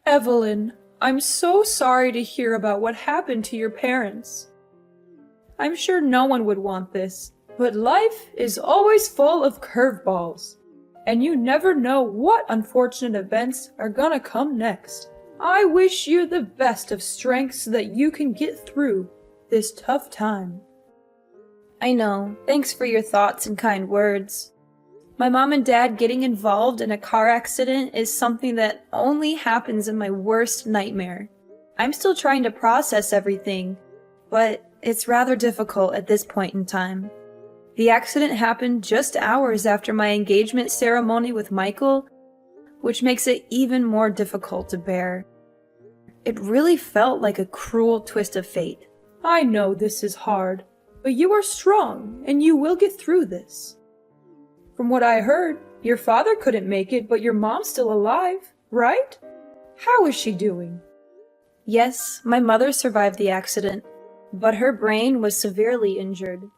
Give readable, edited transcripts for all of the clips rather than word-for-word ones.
Evelyn, I'm so sorry to hear about what happened to your parents. I'm sure no one would want this, but life is always full of curveballs, and you never know what unfortunate events are gonna come next. I wish you the best of strength so that you can get through this tough time. I know. Thanks for your thoughts and kind words. My mom and dad getting involved in a car accident is something that only happens in my worst nightmare. I'm still trying to process everything, but it's rather difficult at this point in time. The accident happened just hours after my engagement ceremony with Michael, which makes it even more difficult to bear. It really felt like a cruel twist of fate. I know this is hard, but you are strong and you will get through this. From what I heard, your father couldn't make it, but your mom's still alive, right? How is she doing? Yes, my mother survived the accident, but her brain was severely injured.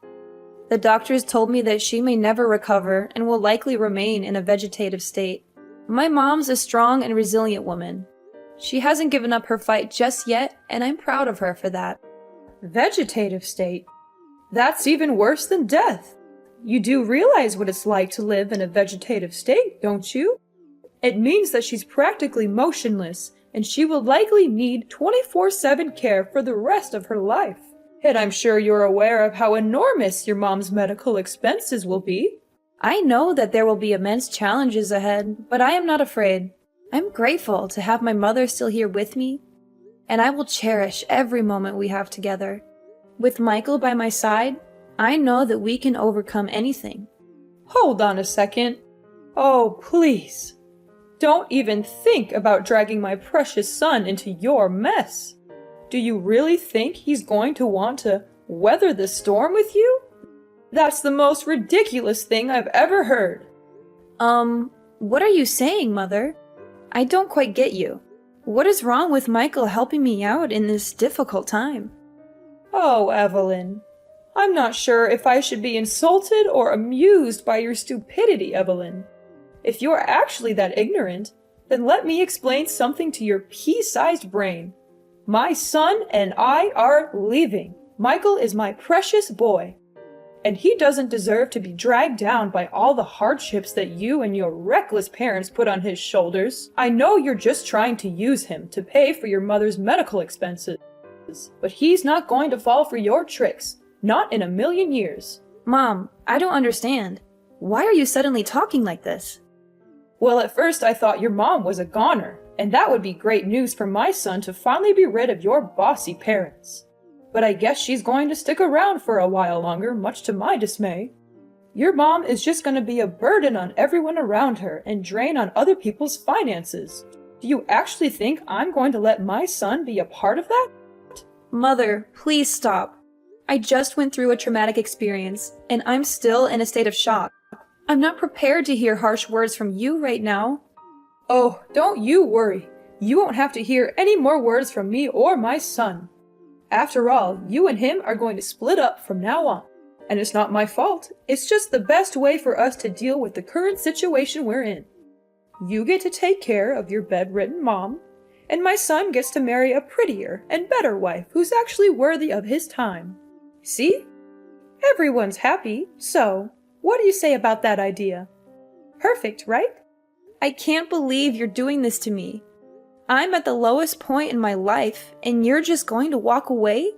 The doctors told me that she may never recover and will likely remain in a vegetative state. My mom's a strong and resilient woman. She hasn't given up her fight just yet, and I'm proud of her for that. Vegetative state? That's even worse than death. You do realize what it's like to live in a vegetative state, don't you? It means that she's practically motionless, and she will likely need 24/7 care for the rest of her life. And I'm sure you're aware of how enormous your mom's medical expenses will be. I know that there will be immense challenges ahead, but I am not afraid. I'm grateful to have my mother still here with me, and I will cherish every moment we have together. With Michael by my side, I know that we can overcome anything. Hold on a second. Oh, please. Don't even think about dragging my precious son into your mess. Do you really think he's going to want to weather the storm with you? That's the most ridiculous thing I've ever heard. What are you saying, Mother? I don't quite get you. What is wrong with Michael helping me out in this difficult time? Oh, Evelyn. I'm not sure if I should be insulted or amused by your stupidity, Evelyn. If you're actually that ignorant, then let me explain something to your pea-sized brain. My son and I are leaving. Michael is my precious boy, and he doesn't deserve to be dragged down by all the hardships that you and your reckless parents put on his shoulders. I know you're just trying to use him to pay for your mother's medical expenses, but he's not going to fall for your tricks. Not in a million years. Mom, I don't understand. Why are you suddenly talking like this? Well, at first I thought your mom was a goner, and that would be great news for my son to finally be rid of your bossy parents. But I guess she's going to stick around for a while longer, much to my dismay. Your mom is just going to be a burden on everyone around her and drain on other people's finances. Do you actually think I'm going to let my son be a part of that? Mother, please stop. I just went through a traumatic experience, and I'm still in a state of shock. I'm not prepared to hear harsh words from you right now. Oh, don't you worry. You won't have to hear any more words from me or my son. After all, you and him are going to split up from now on. And it's not my fault. It's just the best way for us to deal with the current situation we're in. You get to take care of your bedridden mom, and my son gets to marry a prettier and better wife who's actually worthy of his time. See? Everyone's happy, so what do you say about that idea? Perfect, right? I can't believe you're doing this to me. I'm at the lowest point in my life, and you're just going to walk away?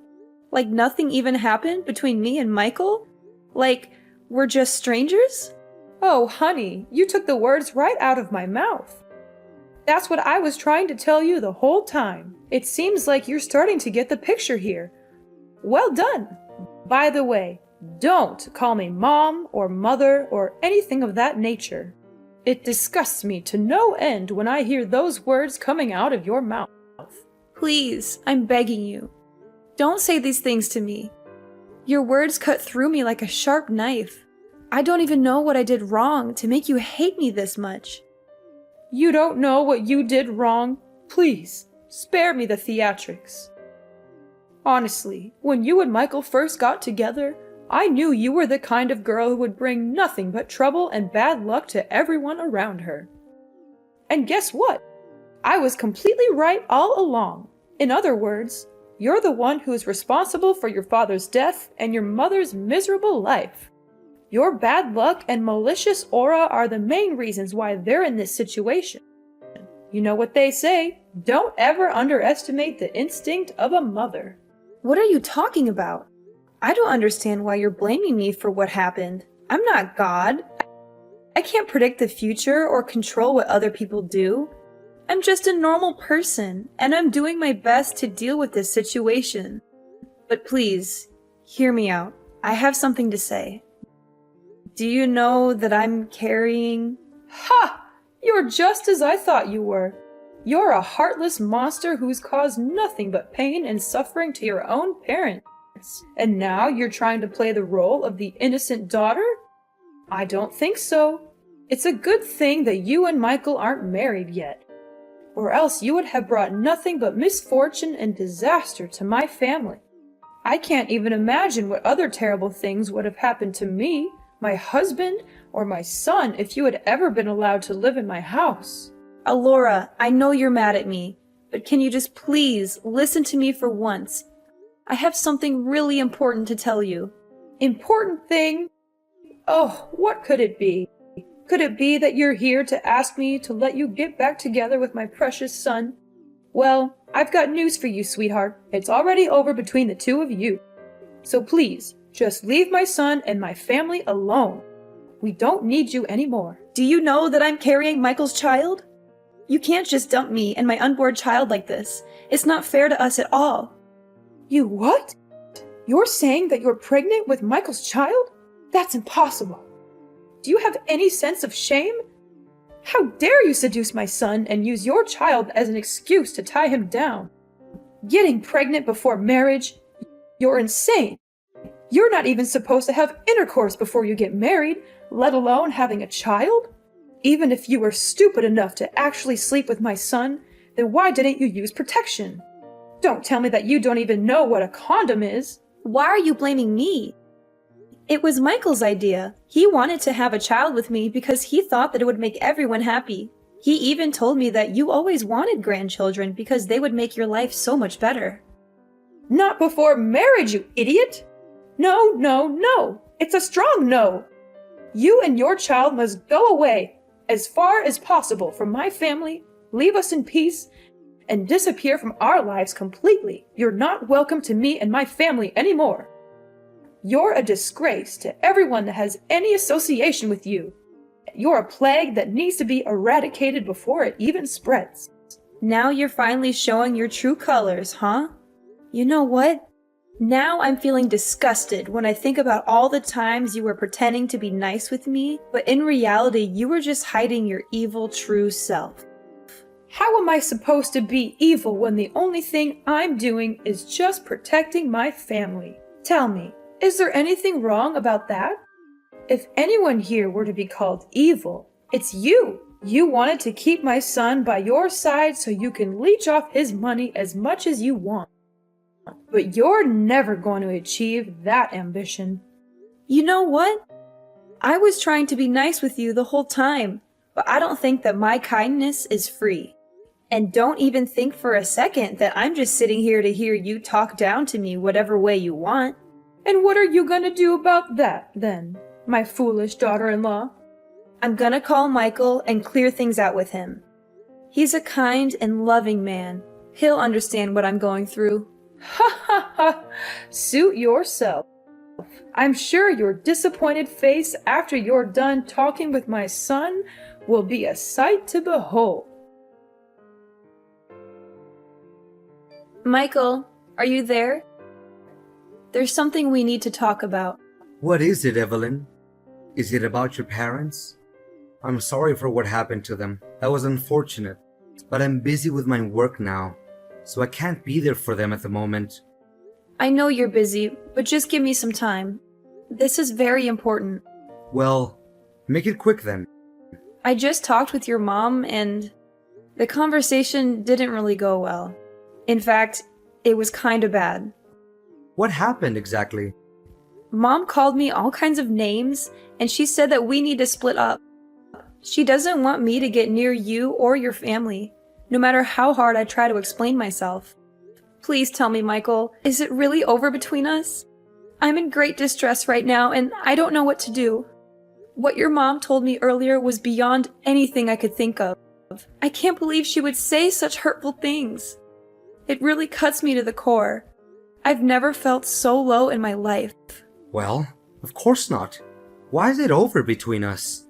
Like nothing even happened between me and Michael? Like we're just strangers? Oh, honey, you took the words right out of my mouth. That's what I was trying to tell you the whole time. It seems like you're starting to get the picture here. Well done. By the way, don't call me mom or mother or anything of that nature. It disgusts me to no end when I hear those words coming out of your mouth. Please, I'm begging you. Don't say these things to me. Your words cut through me like a sharp knife. I don't even know what I did wrong to make you hate me this much. You don't know what you did wrong? Please, spare me the theatrics. Honestly, when you and Michael first got together, I knew you were the kind of girl who would bring nothing but trouble and bad luck to everyone around her. And guess what? I was completely right all along. In other words, you're the one who is responsible for your father's death and your mother's miserable life. Your bad luck and malicious aura are the main reasons why they're in this situation. You know what they say, don't ever underestimate the instinct of a mother. What are you talking about? I don't understand why you're blaming me for what happened. I'm not God. I can't predict the future or control what other people do. I'm just a normal person, and I'm doing my best to deal with this situation. But please, hear me out. I have something to say. Do you know that I'm carrying... Ha! You're just as I thought you were. You're a heartless monster who's caused nothing but pain and suffering to your own parents. And now you're trying to play the role of the innocent daughter? I don't think so. It's a good thing that you and Michael aren't married yet. Or else you would have brought nothing but misfortune and disaster to my family. I can't even imagine what other terrible things would have happened to me, my husband, or my son if you had ever been allowed to live in my house. Alora, I know you're mad at me, but can you just please listen to me for once? I have something really important to tell you. Important thing? Oh, what could it be? Could it be that you're here to ask me to let you get back together with my precious son? Well, I've got news for you, sweetheart. It's already over between the two of you. So please, just leave my son and my family alone. We don't need you anymore. Do you know that I'm carrying Michael's child? You can't just dump me and my unborn child like this. It's not fair to us at all. You what? You're saying that you're pregnant with Michael's child? That's impossible. Do you have any sense of shame? How dare you seduce my son and use your child as an excuse to tie him down? Getting pregnant before marriage? You're insane. You're not even supposed to have intercourse before you get married, let alone having a child? Even if you were stupid enough to actually sleep with my son, then why didn't you use protection? Don't tell me that you don't even know what a condom is. Why are you blaming me? It was Michael's idea. He wanted to have a child with me because he thought that it would make everyone happy. He even told me that you always wanted grandchildren because they would make your life so much better. Not before marriage, you idiot! No, no, no! It's a strong no! You and your child must go away, as far as possible from my family, leave us in peace, and disappear from our lives completely. You're not welcome to me and my family anymore. You're a disgrace to everyone that has any association with you. You're a plague that needs to be eradicated before it even spreads. Now you're finally showing your true colors, huh? You know what? Now I'm feeling disgusted when I think about all the times you were pretending to be nice with me, but in reality you were just hiding your evil true self. How am I supposed to be evil when the only thing I'm doing is just protecting my family? Tell me, is there anything wrong about that? If anyone here were to be called evil, it's you. You wanted to keep my son by your side so you can leech off his money as much as you want. But you're never going to achieve that ambition. You know what? I was trying to be nice with you the whole time, but I don't think that my kindness is free. And don't even think for a second that I'm just sitting here to hear you talk down to me whatever way you want. And what are you going to do about that, then, my foolish daughter-in-law? I'm gonna call Michael and clear things out with him. He's a kind and loving man. He'll understand what I'm going through. Ha ha ha! Suit yourself. I'm sure your disappointed face after you're done talking with my son will be a sight to behold. Michael, are you there? There's something we need to talk about. What is it, Evelyn? Is it about your parents? I'm sorry for what happened to them. That was unfortunate. But I'm busy with my work now, so I can't be there for them at the moment. I know you're busy, but just give me some time. This is very important. Well, make it quick then. I just talked with your mom and the conversation didn't really go well. In fact, it was kinda bad. What happened exactly? Mom called me all kinds of names and she said that we need to split up. She doesn't want me to get near you or your family. no matter how hard I try to explain myself. Please tell me, Michael, is it really over between us? I'm in great distress right now, and I don't know what to do. What your mom told me earlier was beyond anything I could think of. I can't believe she would say such hurtful things. It really cuts me to the core. I've never felt so low in my life. Well, of course not. Why is it over between us?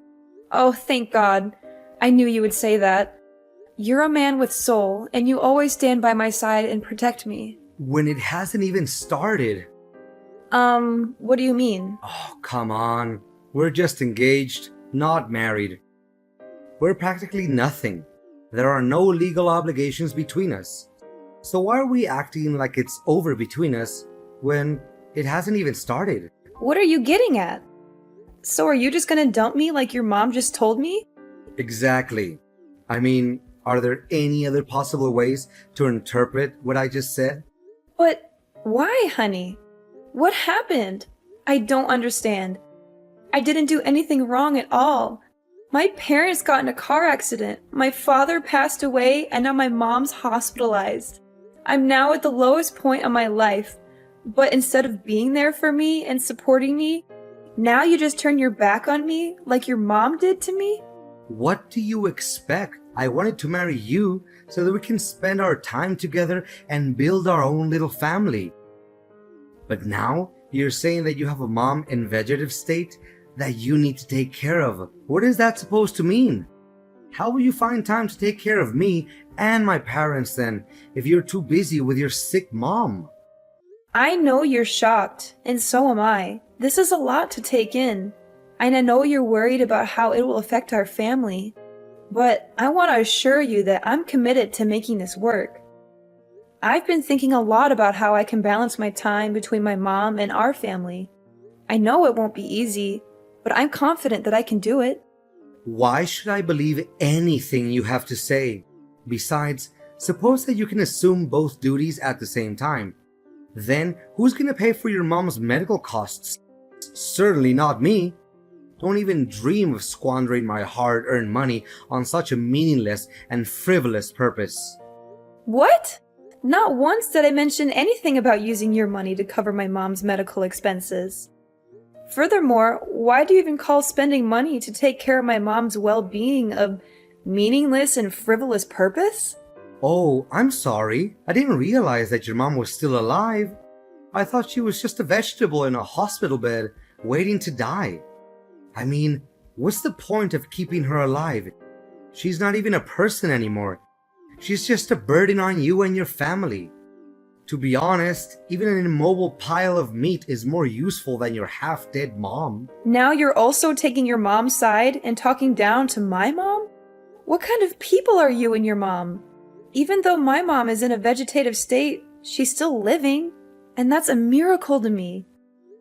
Oh, thank God. I knew you would say that. You're a man with soul, and you always stand by my side and protect me. When it hasn't even started. What do you mean? Oh, come on. We're just engaged, not married. We're practically nothing. There are no legal obligations between us. So why are we acting like it's over between us when it hasn't even started? What are you getting at? So are you just gonna dump me like your mom just told me? Exactly. I mean, are there any other possible ways to interpret what I just said? But why, honey? What happened? I don't understand. I didn't do anything wrong at all. My parents got in a car accident. My father passed away, and now my mom's hospitalized. I'm now at the lowest point of my life. But instead of being there for me and supporting me, now you just turn your back on me like your mom did to me? What do you expect? I wanted to marry you so that we can spend our time together and build our own little family. But now you're saying that you have a mom in vegetative state that you need to take care of. What is that supposed to mean? How will you find time to take care of me and my parents then if you're too busy with your sick mom? I know you're shocked, and so am I. This is a lot to take in, and I know you're worried about how it will affect our family. But I want to assure you that I'm committed to making this work. I've been thinking a lot about how I can balance my time between my mom and our family. I know it won't be easy, but I'm confident that I can do it. Why should I believe anything you have to say? Besides, suppose that you can assume both duties at the same time. Then who's gonna pay for your mom's medical costs? Certainly not me. Don't even dream of squandering my hard-earned money on such a meaningless and frivolous purpose. What? Not once did I mention anything about using your money to cover my mom's medical expenses. Furthermore, why do you even call spending money to take care of my mom's well-being a meaningless and frivolous purpose? Oh, I'm sorry. I didn't realize that your mom was still alive. I thought she was just a vegetable in a hospital bed waiting to die. I mean, what's the point of keeping her alive? She's not even a person anymore. She's just a burden on you and your family. To be honest, even an immobile pile of meat is more useful than your half-dead mom. Now you're also taking your mom's side and talking down to my mom? What kind of people are you and your mom? Even though my mom is in a vegetative state, she's still living, and that's a miracle to me.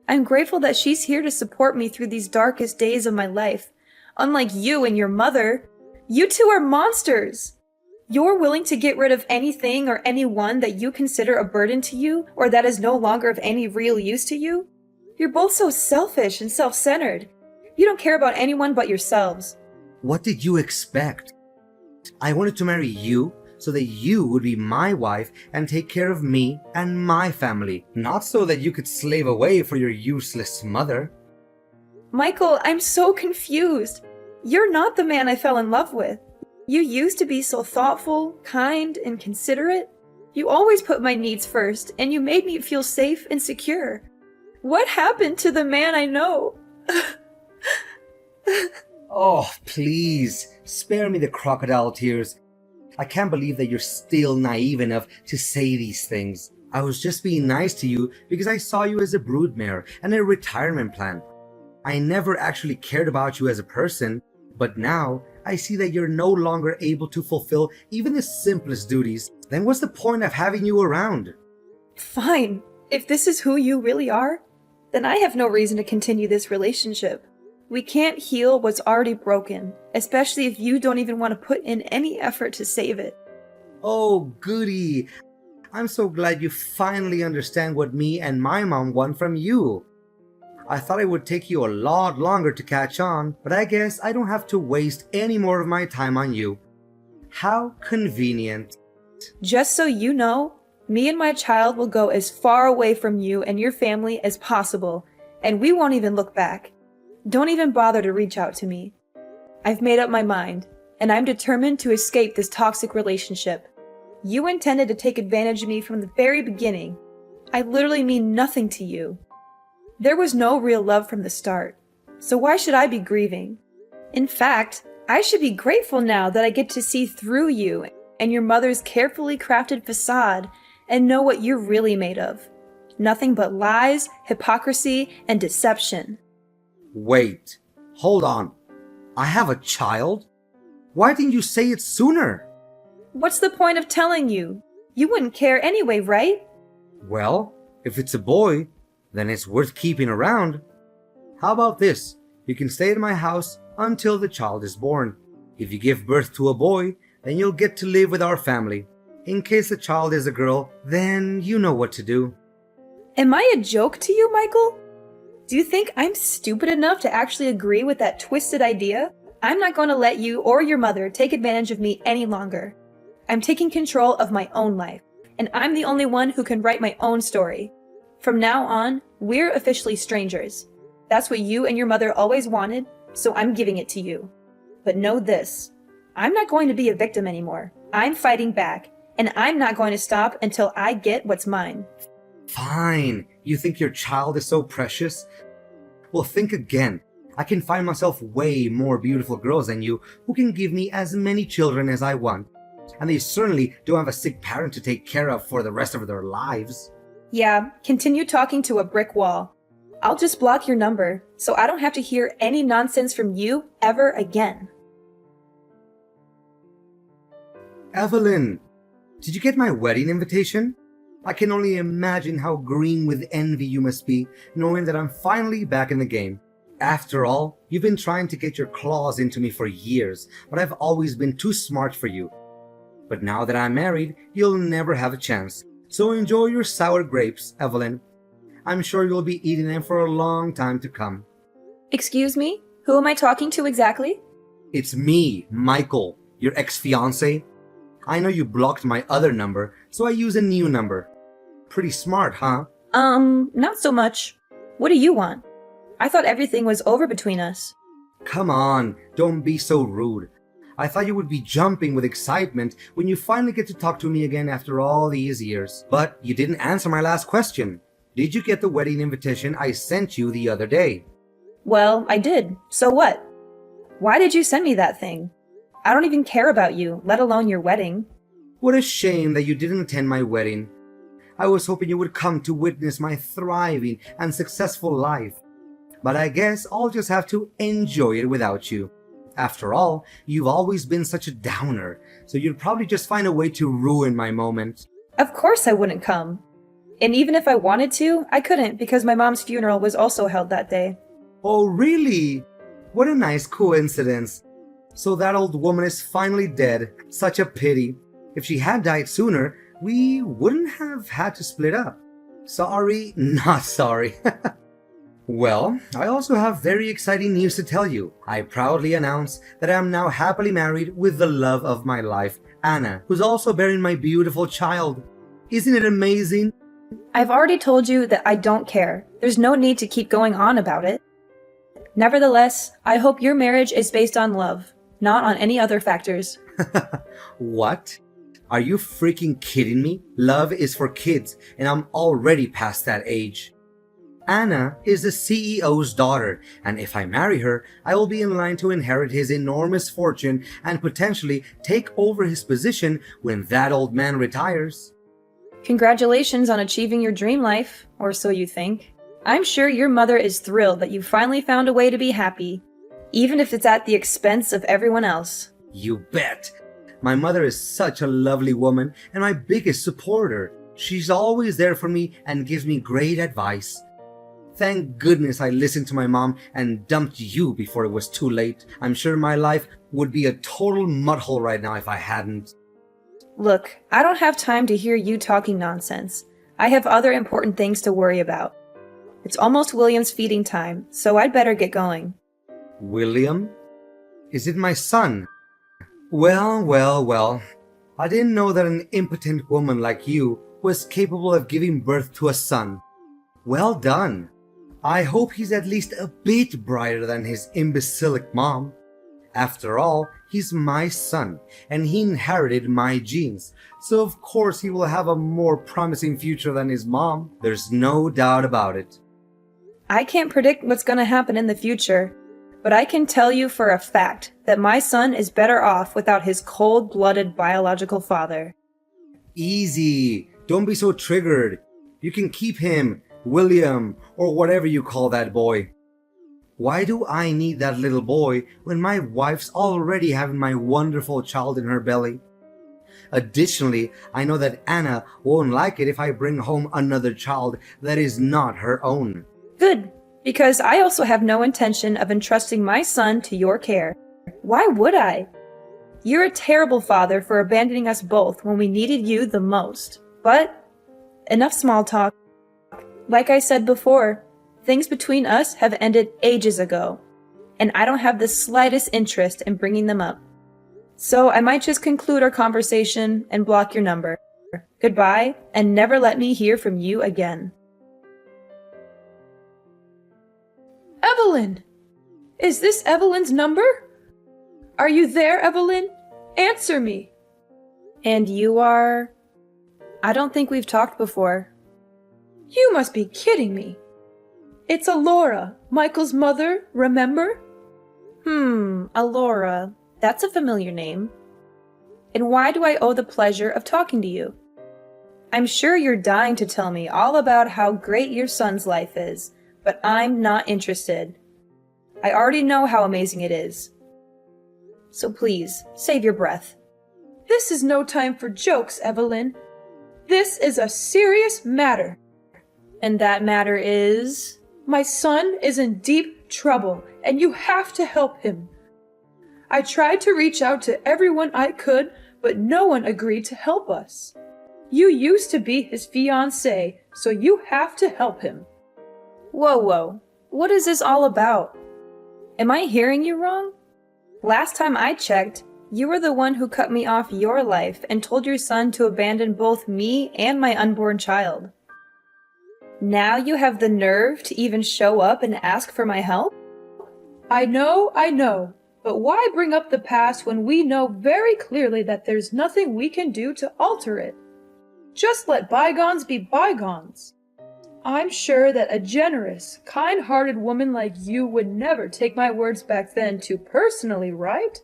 I'm grateful that she's here to support me through these darkest days of my life. Unlike you and your mother, you two are monsters. You're willing to get rid of anything or anyone that you consider a burden to you or that is no longer of any real use to you? You're both so selfish and self-centered. You don't care about anyone but yourselves. What did you expect? I wanted to marry you so that you would be my wife and take care of me and my family, not so that you could slave away for your useless mother. Michael, I'm so confused. You're not the man I fell in love with. You used to be so thoughtful, kind, and considerate. You always put my needs first, and you made me feel safe and secure. What happened to the man I know? Oh, please, spare me the crocodile tears. I can't believe that you're still naive enough to say these things. I was just being nice to you because I saw you as a broodmare and a retirement plan. I never actually cared about you as a person, but now I see that you're no longer able to fulfill even the simplest duties. Then what's the point of having you around? Fine. If this is who you really are, then I have no reason to continue this relationship. We can't heal what's already broken, especially if you don't even want to put in any effort to save it. Oh, goody. I'm so glad you finally understand what me and my mom want from you. I thought it would take you a lot longer to catch on, but I guess I don't have to waste any more of my time on you. How convenient. Just so you know, me and my child will go as far away from you and your family as possible, and we won't even look back. Don't even bother to reach out to me. I've made up my mind, and I'm determined to escape this toxic relationship. You intended to take advantage of me from the very beginning. I literally mean nothing to you. There was no real love from the start, so why should I be grieving? In fact, I should be grateful now that I get to see through you and your mother's carefully crafted facade and know what you're really made of. Nothing but lies, hypocrisy, and deception. Wait, hold on. I have a child? Why didn't you say it sooner? What's the point of telling you? You wouldn't care anyway, right? Well, if it's a boy, then it's worth keeping around. How about this? You can stay at my house until the child is born. If you give birth to a boy, then you'll get to live with our family. In case the child is a girl, then you know what to do. Am I a joke to you, Michael? Do you think I'm stupid enough to actually agree with that twisted idea? I'm not going to let you or your mother take advantage of me any longer. I'm taking control of my own life, and I'm the only one who can write my own story. From now on, we're officially strangers. That's what you and your mother always wanted, so I'm giving it to you. But know this, I'm not going to be a victim anymore. I'm fighting back, and I'm not going to stop until I get what's mine. Fine. You think your child is so precious? Well, think again. I can find myself way more beautiful girls than you who can give me as many children as I want. And they certainly don't have a sick parent to take care of for the rest of their lives. Yeah, continue talking to a brick wall. I'll just block your number, so I don't have to hear any nonsense from you ever again. Evelyn, did you get my wedding invitation? I can only imagine how green with envy you must be, knowing that I'm finally back in the game. After all, you've been trying to get your claws into me for years, but I've always been too smart for you. But now that I'm married, you'll never have a chance. So enjoy your sour grapes, Evelyn. I'm sure you'll be eating them for a long time to come. Excuse me? Who am I talking to exactly? It's me, Michael, your ex-fiancé. I know you blocked my other number, so I use a new number. Pretty smart, huh? Not so much. What do you want? I thought everything was over between us. Come on, don't be so rude. I thought you would be jumping with excitement when you finally get to talk to me again after all these years. But you didn't answer my last question. Did you get the wedding invitation I sent you the other day? Well, I did. So what? Why did you send me that thing? I don't even care about you, let alone your wedding. What a shame that you didn't attend my wedding. I was hoping you would come to witness my thriving and successful life. But I guess I'll just have to enjoy it without you. After all, you've always been such a downer, so you'd probably just find a way to ruin my moment. Of course I wouldn't come. And even if I wanted to, I couldn't because my mom's funeral was also held that day. Oh, really? What a nice coincidence. So that old woman is finally dead. Such a pity. If she had died sooner, we wouldn't have had to split up. Sorry, not sorry. Well, I also have very exciting news to tell you. I proudly announce that I am now happily married with the love of my life, Anna, who's also bearing my beautiful child. Isn't it amazing? I've already told you that I don't care. There's no need to keep going on about it. Nevertheless, I hope your marriage is based on love, not on any other factors. What? Are you freaking kidding me? Love is for kids, and I'm already past that age. Anna is the CEO's daughter, and if I marry her, I will be in line to inherit his enormous fortune and potentially take over his position when that old man retires. Congratulations on achieving your dream life, or so you think. I'm sure your mother is thrilled that you finally found a way to be happy, even if it's at the expense of everyone else. You bet. My mother is such a lovely woman and my biggest supporter. She's always there for me and gives me great advice. Thank goodness I listened to my mom and dumped you before it was too late. I'm sure my life would be a total mudhole right now if I hadn't. Look, I don't have time to hear you talking nonsense. I have other important things to worry about. It's almost William's feeding time, so I'd better get going. William? Is it my son? Well. I didn't know that an impotent woman like you was capable of giving birth to a son. Well done. I hope he's at least a bit brighter than his imbecilic mom. After all, he's my son, and he inherited my genes, so of course he will have a more promising future than his mom. There's no doubt about it. I can't predict what's going to happen in the future, but I can tell you for a fact that my son is better off without his cold-blooded biological father. Easy. Don't be so triggered. You can keep him, William, or whatever you call that boy. Why do I need that little boy when my wife's already having my wonderful child in her belly? Additionally, I know that Anna won't like it if I bring home another child that is not her own. Good, because I also have no intention of entrusting my son to your care. Why would I? You're a terrible father for abandoning us both when we needed you the most. But enough small talk. Like I said before, things between us have ended ages ago, and I don't have the slightest interest in bringing them up. So I might just conclude our conversation and block your number. Goodbye, and never let me hear from you again. Evelyn! Is this Evelyn's number? Are you there, Evelyn? Answer me! And you are? I don't think we've talked before. You must be kidding me. It's Alora, Michael's mother, remember? Alora. That's a familiar name. And why do I owe the pleasure of talking to you? I'm sure you're dying to tell me all about how great your son's life is, but I'm not interested. I already know how amazing it is. So please, save your breath. This is no time for jokes, Evelyn. This is a serious matter. And that matter is? My son is in deep trouble, and you have to help him. I tried to reach out to everyone I could, but no one agreed to help us. You used to be his fiancé, so you have to help him. Whoa. What is this all about? Am I hearing you wrong? Last time I checked, you were the one who cut me off your life and told your son to abandon both me and my unborn child. Now you have the nerve to even show up and ask for my help? I know. But why bring up the past when we know very clearly that there's nothing we can do to alter it? Just let bygones be bygones. I'm sure that a generous, kind-hearted woman like you would never take my words back then too personally, right?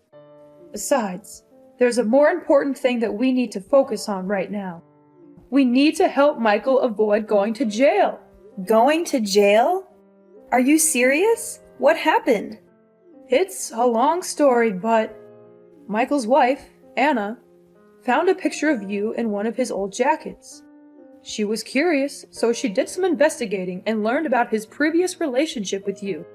Besides, there's a more important thing that we need to focus on right now. We need to help Michael avoid going to jail. Going to jail? Are you serious? What happened? It's a long story, but Michael's wife, Anna, found a picture of you in one of his old jackets. She was curious, so she did some investigating and learned about his previous relationship with you.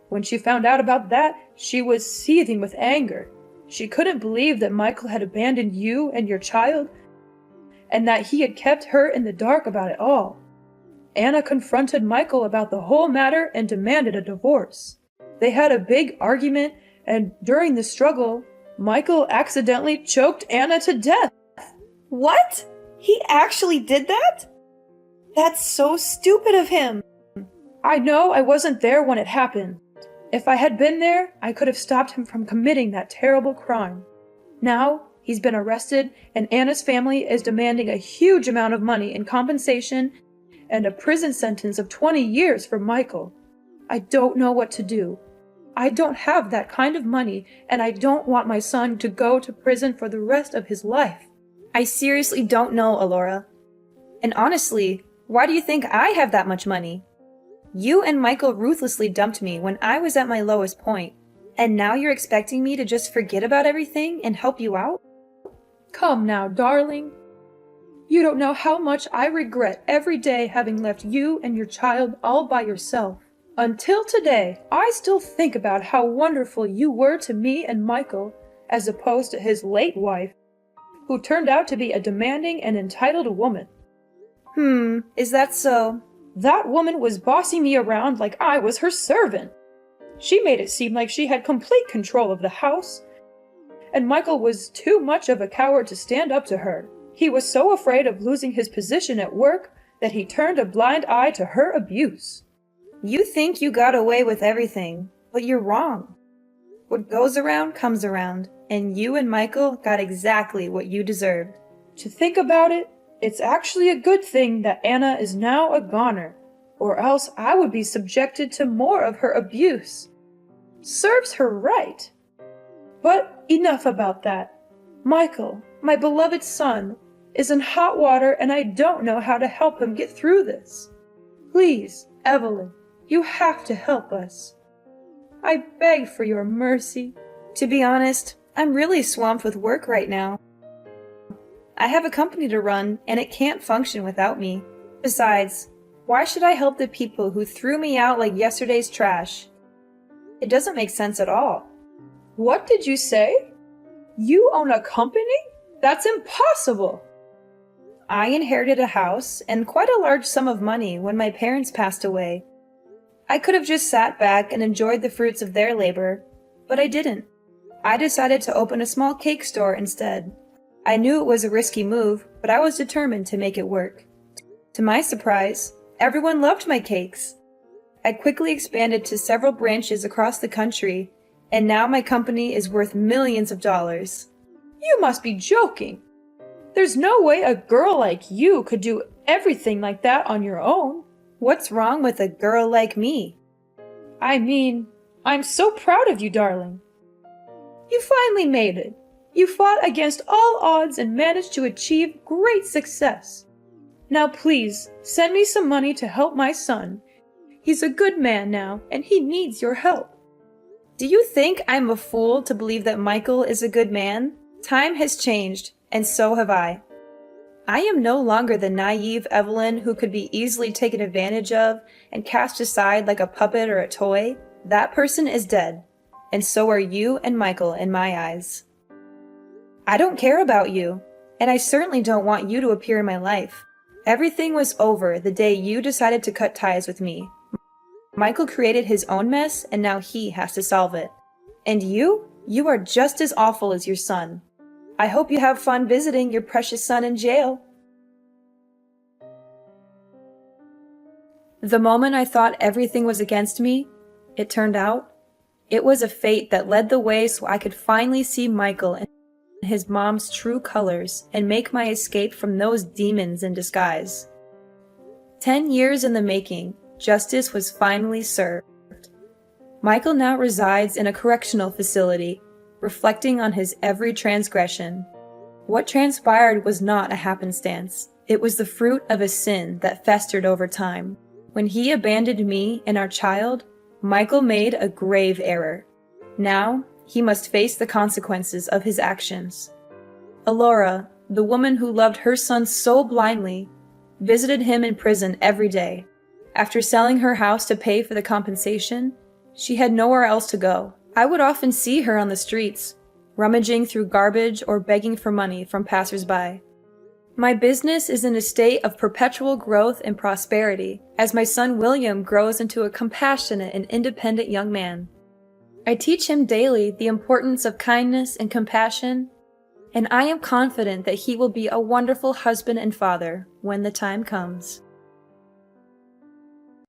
When she found out about that, she was seething with anger. She couldn't believe that Michael had abandoned you and your child, and that he had kept her in the dark about it all. Anna confronted Michael about the whole matter and demanded a divorce. They had a big argument, and during the struggle, Michael accidentally choked Anna to death. What? He actually did that? That's so stupid of him. I know I wasn't there when it happened. If I had been there, I could have stopped him from committing that terrible crime. Now, he's been arrested, and Anna's family is demanding a huge amount of money in compensation and a prison sentence of 20 years for Michael. I don't know what to do. I don't have that kind of money, and I don't want my son to go to prison for the rest of his life. I seriously don't know, Alora. And honestly, why do you think I have that much money? You and Michael ruthlessly dumped me when I was at my lowest point, and now you're expecting me to just forget about everything and help you out? Come now, darling. You don't know how much I regret every day having left you and your child all by yourself. Until today, I still think about how wonderful you were to me and Michael, as opposed to his late wife, who turned out to be a demanding and entitled woman. Is that so? That woman was bossing me around like I was her servant. She made it seem like she had complete control of the house, and Michael was too much of a coward to stand up to her. He was so afraid of losing his position at work that he turned a blind eye to her abuse. You think you got away with everything, but you're wrong. What goes around comes around, and you and Michael got exactly what you deserved. To think about it, it's actually a good thing that Anna is now a goner, or else I would be subjected to more of her abuse. Serves her right. But enough about that. Michael, my beloved son, is in hot water and I don't know how to help him get through this. Please, Evelyn, you have to help us. I beg for your mercy. To be honest, I'm really swamped with work right now. I have a company to run, and it can't function without me. Besides, why should I help the people who threw me out like yesterday's trash? It doesn't make sense at all. What did you say? You own a company? That's impossible! I inherited a house and quite a large sum of money when my parents passed away. I could have just sat back and enjoyed the fruits of their labor, but I didn't. I decided to open a small cake store instead. I knew it was a risky move, but I was determined to make it work. To my surprise, everyone loved my cakes. I quickly expanded to several branches across the country, and now my company is worth millions of dollars. You must be joking. There's no way a girl like you could do everything like that on your own. What's wrong with a girl like me? I mean, I'm so proud of you, darling. You finally made it. You fought against all odds and managed to achieve great success. Now please, send me some money to help my son. He's a good man now, and he needs your help. Do you think I'm a fool to believe that Michael is a good man? Time has changed, and so have I. I am no longer the naive Evelyn who could be easily taken advantage of and cast aside like a puppet or a toy. That person is dead, and so are you and Michael in my eyes. I don't care about you, and I certainly don't want you to appear in my life. Everything was over the day you decided to cut ties with me. Michael created his own mess, and now he has to solve it. And you are just as awful as your son. I hope you have fun visiting your precious son in jail. The moment I thought everything was against me, it turned out, it was a fate that led the way so I could finally see Michael and his mom's true colors and make my escape from those demons in disguise. 10 years in the making, justice was finally served. Michael now resides in a correctional facility, reflecting on his every transgression. What transpired was not a happenstance. It was the fruit of a sin that festered over time. When he abandoned me and our child, Michael made a grave error. Now, he must face the consequences of his actions. Alora, the woman who loved her son so blindly, visited him in prison every day. After selling her house to pay for the compensation, she had nowhere else to go. I would often see her on the streets, rummaging through garbage or begging for money from passers-by. My business is in a state of perpetual growth and prosperity as my son William grows into a compassionate and independent young man. I teach him daily the importance of kindness and compassion, and I am confident that he will be a wonderful husband and father when the time comes.